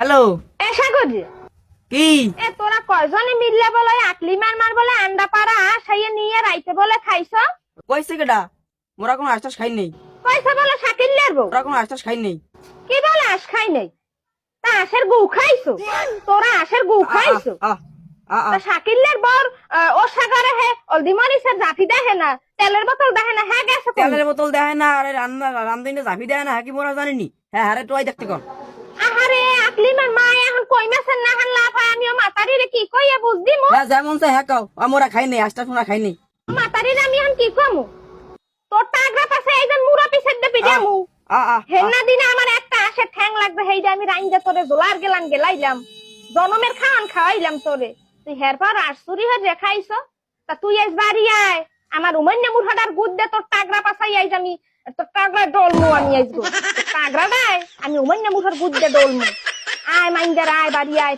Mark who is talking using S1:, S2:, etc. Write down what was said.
S1: Hello.
S2: এসা করছি
S1: কি
S2: এ তোরা কয়জনে মিললে বলে আকলি মার বলে আন্ডা পাড়া সাইয়ে নিয়ে রাইতে বলে খাইছ
S1: কইছে কেডা? মোরা কোনো আশ্বাস খাই নেই।
S2: কইছে বলে শাকিল্লার বউ
S1: মোরা কোনো আশ্বাস খাই নেই।
S2: কি বলে আস খাই নাই তা আশের গু খাইছো তোরা আশের গু খাইছো তা শাকিল্লার বর ও সাগরে হে অলদি মরিসের জাফি দেখে না তেলের বোতল দেখে না হ্যাঁ গেছে কোন?
S1: তেলের বোতল দেয় না, আরে রামদিনে জাফি দেয় না, হ্যাঁ কি মোরা জানিনি? হ্যাঁ আরে তোয়াই দেখতে কর।
S2: আহারে আকলি মার মা এখন কই মাছের না হান লাফা আমিও মাতারি রে কি কইয়া বুঝদি মো
S1: হ্যাঁ যেমন চাই হ্যাঁ কাও, মোরা খাই নেই, আশ্বাস মোরা খাই নেই।
S2: মাতারি রে আমি এখন কি কমু তোর টাগরা পাশে এইজন মুরা পিছের দে পিজামু হেন্না দিনে আমার একটা আসে ঠ্যাং লাগবে হেইডা আমি রাইন্দা তোরে জোলার গেলাইলাম জনমের খাওয়ান খাওয়াইলাম তোরে তুই হেরপর আশুরি হয়ে দেখাইছ তা তুই আজ বাড়ি আয় আমার উমান্য মুরহাডার গুদ দে তোর টাগরা পাশাই আইজ আমি তোর টাগরা ডলমু আমি আইজগো টাগরা দায় আমি উমান্য মুরহার গুদ দে ডলমু আয় মাইন্দার আয় বাড়ি আয়